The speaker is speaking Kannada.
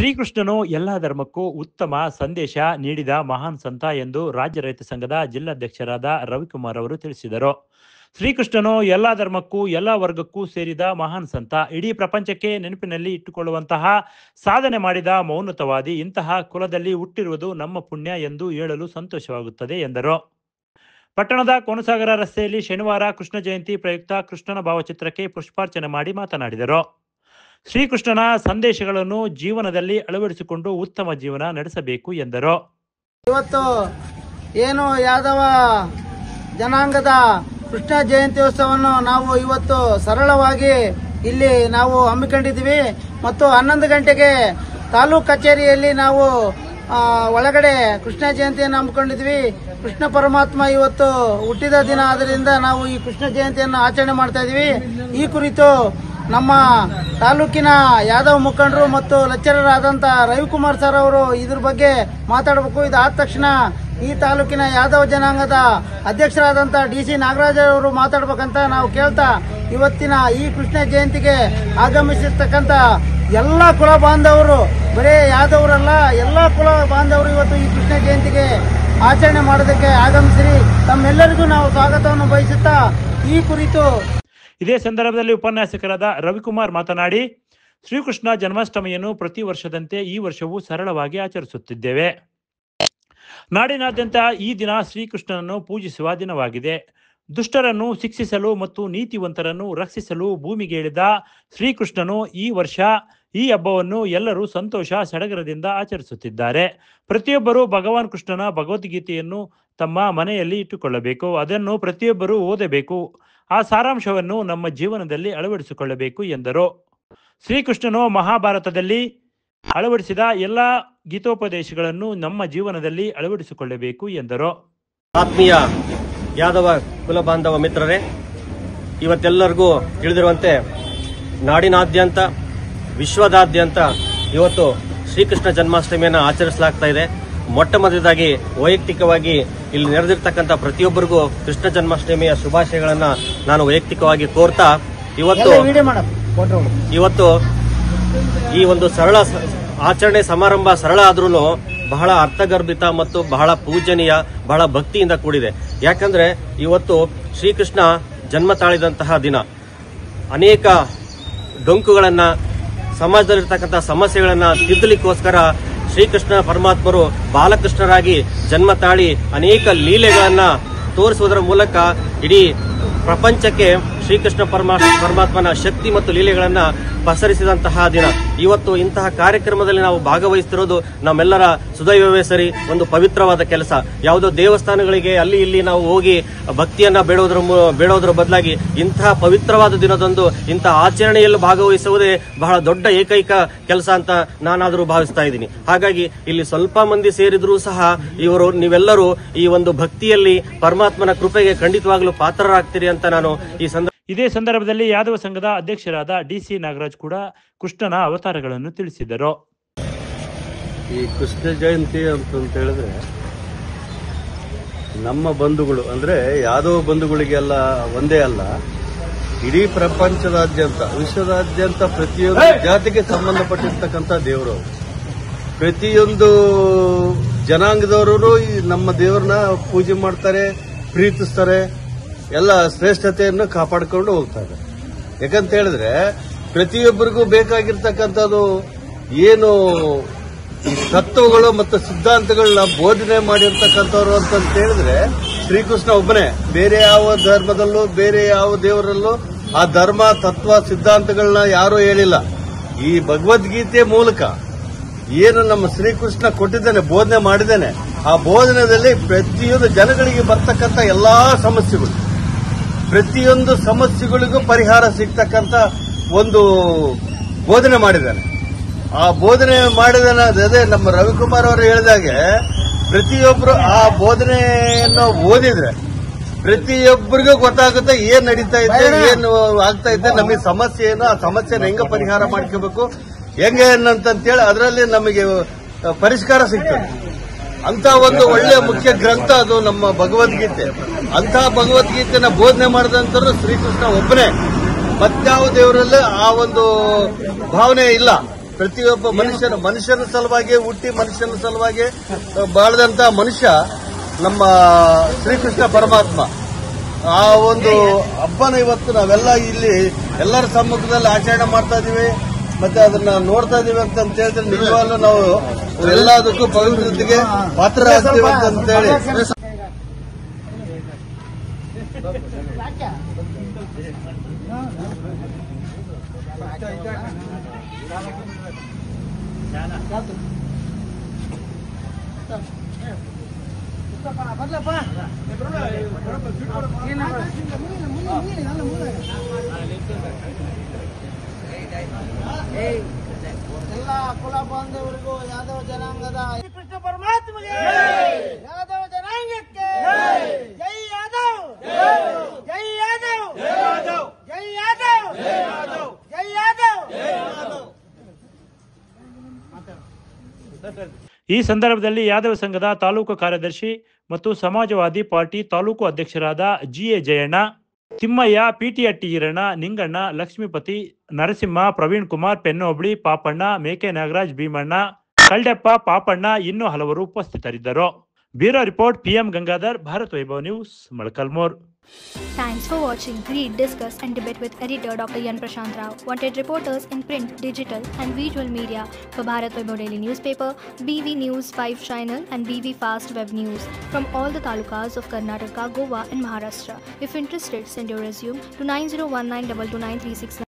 ಶ್ರೀಕೃಷ್ಣನು ಎಲ್ಲ ಧರ್ಮಕ್ಕೂ ಉತ್ತಮ ಸಂದೇಶ ನೀಡಿದ ಮಹಾನ್ ಸಂತ ಎಂದು ರಾಜ್ಯ ರೈತ ಸಂಘದ ಜಿಲ್ಲಾಧ್ಯಕ್ಷರಾದ ರವಿಕುಮಾರ್ ಅವರು ತಿಳಿಸಿದರು. ಶ್ರೀಕೃಷ್ಣನು ಎಲ್ಲ ಧರ್ಮಕ್ಕೂ ಎಲ್ಲ ವರ್ಗಕ್ಕೂ ಸೇರಿದ ಮಹಾನ್ ಸಂತ. ಇಡೀ ಪ್ರಪಂಚಕ್ಕೆ ನೆನಪಿನಲ್ಲಿ ಇಟ್ಟುಕೊಳ್ಳುವಂತಹ ಸಾಧನೆ ಮಾಡಿದ ಮೌನ್ನತವಾದಿ. ಇಂತಹ ಕುಲದಲ್ಲಿ ಹುಟ್ಟಿರುವುದು ನಮ್ಮ ಪುಣ್ಯ ಎಂದು ಹೇಳಲು ಸಂತೋಷವಾಗುತ್ತದೆ ಎಂದರು. ಪಟ್ಟಣದ ಕೋನಸಾಗರ ರಸ್ತೆಯಲ್ಲಿ ಶನಿವಾರ ಕೃಷ್ಣ ಜಯಂತಿ ಪ್ರಯುಕ್ತ ಕೃಷ್ಣನ ಭಾವಚಿತ್ರಕ್ಕೆ ಪುಷ್ಪಾರ್ಚನೆ ಮಾಡಿ ಮಾತನಾಡಿದರು. ಶ್ರೀಕೃಷ್ಣನ ಸಂದೇಶಗಳನ್ನು ಜೀವನದಲ್ಲಿ ಅಳವಡಿಸಿಕೊಂಡು ಉತ್ತಮ ಜೀವನ ನಡೆಸಬೇಕು ಎಂದರು. ಇವತ್ತು ಏನು ಯಾದವ ಜನಾಂಗದ ಕೃಷ್ಣ ಜಯಂತ್ಯೋತ್ಸವವನ್ನು ನಾವು ಇವತ್ತು ಸರಳವಾಗಿ ಇಲ್ಲಿ ನಾವು ಹಮ್ಮಿಕೊಂಡಿದ್ದೀವಿ ಮತ್ತು 11 ಗಂಟೆಗೆ ತಾಲೂಕು ಕಚೇರಿಯಲ್ಲಿ ನಾವು ಒಳಗಡೆ ಕೃಷ್ಣ ಜಯಂತಿಯನ್ನು ಹಮ್ಮಿಕೊಂಡಿದ್ವಿ. ಕೃಷ್ಣ ಪರಮಾತ್ಮ ಇವತ್ತು ಹುಟ್ಟಿದ ದಿನ ಆದ್ದರಿಂದ ನಾವು ಈ ಕೃಷ್ಣ ಜಯಂತಿಯನ್ನು ಆಚರಣೆ ಮಾಡ್ತಾ ಇದೀವಿ. ಈ ಕುರಿತು ನಮ್ಮ ತಾಲೂಕಿನ ಯಾದವ ಮುಖಂಡರು ಮತ್ತು ಲೆಕ್ಚರರ್ ಆದಂತ ರವಿಕುಮಾರ್ ಸರ್ ಅವರು ಇದ್ರ ಬಗ್ಗೆ ಮಾತಾಡಬೇಕು. ಇದಾದ ತಕ್ಷಣ ಈ ತಾಲೂಕಿನ ಯಾದವ ಜನಾಂಗದ ಅಧ್ಯಕ್ಷರಾದಂತ DC ನಾಗರಾಜ್ ಅವರು ಮಾತಾಡ್ಬೇಕಂತ ನಾವು ಕೇಳ್ತಾ, ಇವತ್ತಿನ ಈ ಕೃಷ್ಣ ಜಯಂತಿಗೆ ಆಗಮಿಸಿರ್ತಕ್ಕಂಥ ಎಲ್ಲ ಕುಲ ಬಾಂಧವರು, ಬರೇ ಯಾದವರಲ್ಲ, ಎಲ್ಲ ಕುಲ ಬಾಂಧವರು ಇವತ್ತು ಈ ಕೃಷ್ಣ ಜಯಂತಿಗೆ ಆಚರಣೆ ಮಾಡೋದಕ್ಕೆ ಆಗಮಿಸಿರಿ. ತಮ್ಮೆಲ್ಲರಿಗೂ ನಾವು ಸ್ವಾಗತವನ್ನು ಬಯಸುತ್ತಾ ಈ ಕುರಿತು ಇದೇ ಸಂದರ್ಭದಲ್ಲಿ ಉಪನ್ಯಾಸಕರಾದ ರವಿಕುಮಾರ್ ಮಾತನಾಡಿ, ಶ್ರೀಕೃಷ್ಣ ಜನ್ಮಾಷ್ಟಮಿಯನ್ನು ಪ್ರತಿ ವರ್ಷದಂತೆ ಈ ವರ್ಷವೂ ಸರಳವಾಗಿ ಆಚರಿಸುತ್ತಿದ್ದೇವೆ. ನಾಡಿನಾದ್ಯಂತ ಈ ದಿನ ಶ್ರೀಕೃಷ್ಣನನ್ನು ಪೂಜಿಸುವ ದಿನವಾಗಿದೆ. ದುಷ್ಟರನ್ನು ಶಿಕ್ಷಿಸಲು ಮತ್ತು ನೀತಿವಂತರನ್ನು ರಕ್ಷಿಸಲು ಭೂಮಿಗೆ ಇಳಿದ ಶ್ರೀಕೃಷ್ಣನು ಈ ವರ್ಷ ಈ ಹಬ್ಬವನ್ನು ಎಲ್ಲರೂ ಸಂತೋಷ ಸಡಗರದಿಂದ ಆಚರಿಸುತ್ತಿದ್ದಾರೆ. ಪ್ರತಿಯೊಬ್ಬರು ಭಗವಾನ್ ಕೃಷ್ಣನ ಭಗವದ್ಗೀತೆಯನ್ನು ತಮ್ಮ ಮನೆಯಲ್ಲಿ ಇಟ್ಟುಕೊಳ್ಳಬೇಕು. ಅದನ್ನು ಪ್ರತಿಯೊಬ್ಬರೂ ಓದಬೇಕು. ಆ ಸಾರಾಂಶವನ್ನು ನಮ್ಮ ಜೀವನದಲ್ಲಿ ಅಳವಡಿಸಿಕೊಳ್ಳಬೇಕು ಎಂದರು. ಶ್ರೀಕೃಷ್ಣನು ಮಹಾಭಾರತದಲ್ಲಿ ಅಳವಡಿಸಿದ ಎಲ್ಲ ಗೀತೋಪದೇಶಗಳನ್ನು ನಮ್ಮ ಜೀವನದಲ್ಲಿ ಅಳವಡಿಸಿಕೊಳ್ಳಬೇಕು ಎಂದರು. ಆತ್ಮೀಯ ಯಾದವ ಕುಲ ಬಾಂಧವ ಮಿತ್ರರೇ, ಇವತ್ತೆಲ್ಲರಿಗೂ ತಿಳಿದಿರುವಂತೆ ನಾಡಿನಾದ್ಯಂತ ವಿಶ್ವದಾದ್ಯಂತ ಇವತ್ತು ಶ್ರೀಕೃಷ್ಣ ಜನ್ಮಾಷ್ಟಮಿಯನ್ನು ಆಚರಿಸಲಾಗ್ತಾ ಇದೆ. ಮೊಟ್ಟ ಮೊದಲಾಗಿ ವೈಯಕ್ತಿಕವಾಗಿ ಇಲ್ಲಿ ನೆರೆದಿರ್ತಕ್ಕಂಥ ಪ್ರತಿಯೊಬ್ಬರಿಗೂ ಕೃಷ್ಣ ಜನ್ಮಾಷ್ಟಮಿಯ ಶುಭಾಶಯಗಳನ್ನ ನಾನು ವೈಯಕ್ತಿಕವಾಗಿ ಕೋರ್ತಾ, ಇವತ್ತು ಈ ಒಂದು ಸರಳ ಆಚರಣೆ ಸಮಾರಂಭ ಸರಳ ಆದ್ರೂ ಬಹಳ ಅರ್ಥಗರ್ಭಿತ ಮತ್ತು ಬಹಳ ಪೂಜನೀಯ, ಬಹಳ ಭಕ್ತಿಯಿಂದ ಕೂಡಿದೆ. ಯಾಕಂದ್ರೆ ಇವತ್ತು ಶ್ರೀಕೃಷ್ಣ ಜನ್ಮ ತಾಳಿದಂತಹ ದಿನ. ಅನೇಕ ಡೊಂಕುಗಳನ್ನ, ಸಮಾಜದಲ್ಲಿರ್ತಕ್ಕಂಥ ಸಮಸ್ಯೆಗಳನ್ನ ತಿದ್ದಲಿಕ್ಕೋಸ್ಕರ ಶ್ರೀಕೃಷ್ಣ ಪರಮಾತ್ಮರು ಬಾಲಕೃಷ್ಣರಾಗಿ ಜನ್ಮ ತಾಳಿ ಅನೇಕ ಲೀಲೆಗಳನ್ನ ತೋರಿಸುವುದರ ಮೂಲಕ ಇಡೀ ಪ್ರಪಂಚಕ್ಕೆ ಶ್ರೀಕೃಷ್ಣ ಪರಮಾತ್ಮನ ಶಕ್ತಿ ಮತ್ತು ಲೀಲೆಗಳನ್ನ ಪಸರಿಸಿದಂತಹ ದಿನ. ಇವತ್ತು ಇಂತಹ ಕಾರ್ಯಕ್ರಮದಲ್ಲಿ ನಾವು ಭಾಗವಹಿಸುತ್ತಿರೋದು ನಮ್ಮೆಲ್ಲರ ಸುದೈವವೇ ಸರಿ. ಒಂದು ಪವಿತ್ರವಾದ ಕೆಲಸ. ಯಾವುದೋ ದೇವಸ್ಥಾನಗಳಿಗೆ ಅಲ್ಲಿ ಇಲ್ಲಿ ನಾವು ಹೋಗಿ ಭಕ್ತಿಯನ್ನ ಬೇಡೋದ್ರ ಬದಲಾಗಿ ಇಂತಹ ಪವಿತ್ರವಾದ ದಿನದಂದು ಇಂತಹ ಆಚರಣೆಯಲ್ಲಿ ಭಾಗವಹಿಸುವುದೇ ಬಹಳ ದೊಡ್ಡ ಏಕೈಕ ಕೆಲಸ ಅಂತ ನಾನಾದರೂ ಭಾವಿಸ್ತಾ ಇದ್ದೀನಿ. ಹಾಗಾಗಿ ಇಲ್ಲಿ ಸ್ವಲ್ಪ ಮಂದಿ ಸೇರಿದ್ರೂ ಸಹ ನೀವೆಲ್ಲರೂ ಈ ಒಂದು ಭಕ್ತಿಯಲ್ಲಿ ಪರಮಾತ್ಮನ ಕೃಪೆಗೆ ಖಂಡಿತವಾಗ್ಲೂ ಪಾತ್ರರಾಗ್ತೀರಿ ಅಂತ ನಾನು ಇದೇ ಸಂದರ್ಭದಲ್ಲಿ ಯಾದವ ಸಂಘದ ಅಧ್ಯಕ್ಷರಾದ DC ನಾಗರಾಜ್ ಕೂಡ ಕೃಷ್ಣನ ಅವತಾರಗಳನ್ನು ತಿಳಿಸಿದರು. ಈ ಕೃಷ್ಣ ಜಯಂತಿ ಅಂತ ಹೇಳಿದ್ರೆ ನಮ್ಮ ಬಂಧುಗಳು ಅಂದ್ರೆ ಯಾದವ ಬಂಧುಗಳಿಗೆಲ್ಲ ಒಂದೇ ಅಲ್ಲ, ಇಡೀ ಪ್ರಪಂಚದಾದ್ಯಂತ ವಿಶ್ವದಾದ್ಯಂತ ಪ್ರತಿಯೊಂದು ಜಾತಿಗೆ ಸಂಬಂಧಪಟ್ಟಿರ್ತಕ್ಕಂಥ ದೇವರು. ಪ್ರತಿಯೊಂದು ಜನಾಂಗದವರು ನಮ್ಮ ದೇವರನ್ನ ಪೂಜೆ ಮಾಡ್ತಾರೆ, ಪ್ರೀತಿಸ್ತಾರೆ, ಎಲ್ಲ ಶ್ರೇಷ್ಠತೆಯನ್ನು ಕಾಪಾಡಿಕೊಂಡು ಹೋಗ್ತಾರೆ. ಯಾಕಂತ ಹೇಳಿದ್ರೆ ಪ್ರತಿಯೊಬ್ಬರಿಗೂ ಬೇಕಾಗಿರ್ತಕ್ಕಂಥದ್ದು ಏನು ಈ ತತ್ವಗಳು ಮತ್ತು ಸಿದ್ಧಾಂತಗಳನ್ನ ಬೋಧನೆ ಮಾಡಿರ್ತಕ್ಕಂಥವ್ರು ಅಂತ ಹೇಳಿದ್ರೆ ಶ್ರೀಕೃಷ್ಣ ಒಬ್ಬನೇ. ಬೇರೆ ಯಾವ ಧರ್ಮದಲ್ಲೂ ಬೇರೆ ಯಾವ ದೇವರಲ್ಲೂ ಆ ಧರ್ಮ ತತ್ವ ಸಿದ್ಧಾಂತಗಳನ್ನ ಯಾರೂ ಹೇಳಿಲ್ಲ. ಈ ಭಗವದ್ಗೀತೆ ಮೂಲಕ ಏನು ನಮ್ಮ ಶ್ರೀಕೃಷ್ಣ ಕೊಟ್ಟಿದ್ದಾನೆ, ಬೋಧನೆ ಮಾಡಿದ್ದಾನೆ, ಆ ಬೋಧನೆಯಲ್ಲಿ ಪ್ರತಿಯೊಂದು ಜನಗಳಿಗೆ ಬರ್ತಕ್ಕಂಥ ಎಲ್ಲಾ ಸಮಸ್ಯೆಗಳು, ಪ್ರತಿಯೊಂದು ಸಮಸ್ಯೆಗಳಿಗೂ ಪರಿಹಾರ ಸಿಗ್ತಕ್ಕಂಥ ಒಂದು ಬೋಧನೆ ಮಾಡಿದ್ದಾನೆ. ಆ ಬೋಧನೆ ಮಾಡಿದಾನೆ ಅದೇ ನಮ್ಮ ರವಿಕುಮಾರ್ ಅವರು ಹೇಳಿದಾಗೆ ಪ್ರತಿಯೊಬ್ಬರು ಆ ಬೋಧನೆಯನ್ನು ಓದಿದ್ರೆ ಪ್ರತಿಯೊಬ್ಬರಿಗೂ ಗೊತ್ತಾಗುತ್ತೆ ಏನ್ ನಡೀತಾ ಇದೆ, ಏನು ಆಗ್ತಾ ಇದೆ, ನಮಗೆ ಸಮಸ್ಯೆ ಏನು, ಆ ಸಮಸ್ಯೆನ ಹೆಂಗ ಪರಿಹಾರ ಮಾಡ್ಕೋಬೇಕು, ಹೆಂಗೆ ಅಂತೇಳಿ ಅದರಲ್ಲಿ ನಮಗೆ ಪರಿಷ್ಕಾರ ಸಿಗ್ತದೆ. ಅಂತ ಒಂದು ಒಳ್ಳೆ ಮುಖ್ಯ ಗ್ರಂಥ ಅದು ನಮ್ಮ ಭಗವದ್ಗೀತೆ. ಅಂತ ಭಗವದ್ಗೀತೆನ ಬೋಧನೆ ಮಾಡಿದಂತರು ಶ್ರೀಕೃಷ್ಣ ಒಬ್ಬನೇ. ಮತ್ಯಾವ ದೇವರಲ್ಲಿ ಆ ಒಂದು ಭಾವನೆ ಇಲ್ಲ. ಪ್ರತಿಯೊಬ್ಬ ಮನುಷ್ಯನ ಸಲುವಾಗಿ ಹುಟ್ಟಿ ಮನುಷ್ಯನ ಸಲುವಾಗಿ ಬಾಳದಂತ ಮನುಷ್ಯ ನಮ್ಮ ಶ್ರೀಕೃಷ್ಣ ಪರಮಾತ್ಮ. ಆ ಒಂದು ಹಬ್ಬನ ಇವತ್ತು ನಾವೆಲ್ಲ ಇಲ್ಲಿ ಎಲ್ಲರ ಸಮ್ಮುಖದಲ್ಲಿ ಆಚರಣೆ ಮಾಡ್ತಾ ಇದೀವಿ, ಮತ್ತೆ ಅದನ್ನ ನೋಡ್ತಾ ಇದೀವಿ ಅಂತ ಹೇಳಿದ್ರೆ ನಿಜವಾಗ್ಲೂ ನಾವು ಎಲ್ಲದಕ್ಕೂ ಪವಿತ್ರತೆಗೆ ಪಾತ್ರರಾಗ್ತೀವಿ ಅಂತ ಹೇಳಿ ಎಲ್ಲ ಕುಲ ಬಾಂಧವರಿಗೂ ಯಾದವ ಜನಾಂಗದ ಕೃಷ್ಣ ಪರಮಾತ್ಮಗೆ, ಯಾದವ ಜನಾಂಗಕ್ಕೆ ಜೈ ಯಾದವ್, ಜೈ ಯಾದವ್, ಜೈ ಯಾದವ್, ಜೈ ಯಾದವ್. ಈ ಸಂದರ್ಭದಲ್ಲಿ ಯಾದವ ಸಂಘದ ತಾಲೂಕು ಕಾರ್ಯದರ್ಶಿ ಮತ್ತು ಸಮಾಜವಾದಿ ಪಾರ್ಟಿ ತಾಲೂಕು ಅಧ್ಯಕ್ಷರಾದ ಜಿಎ ಜಯಣ್ಣ, ತಿಮ್ಮಯ್ಯ, ಪಿಟಿಹಟ್ಟಿ ಈರಣ್ಣ, ನಿಂಗಣ್ಣ, ಲಕ್ಷ್ಮೀಪತಿ, ನರಸಿಂಹ, ಪ್ರವೀಣ್ ಕುಮಾರ್, ಪೆನ್ನೋಬಳಿ, ಪಾಪಣ್ಣ, ಮೇಕೆ ನಾಗರಾಜ್, ಭೀಮಣ್ಣ, ಕಲ್ಡೆಪ್ಪ, ಪಾಪಣ್ಣ ಇನ್ನೂ ಹಲವರು ಉಪಸ್ಥಿತರಿದ್ದರು. Bureau report PM Gangadhar, Bharat Vaibhav news, Molakalmuru. Thanks for watching. Read, discuss and debate with editor Dr. Yan Prashant Rao. Wanted reporters in print, digital and visual media for Bharat Vaibhav Daily Newspaper, BV News 5 Channel and BV Fast Web News from all the talukas of Karnataka, Goa and Maharashtra. If interested, send your resume to 9019229369.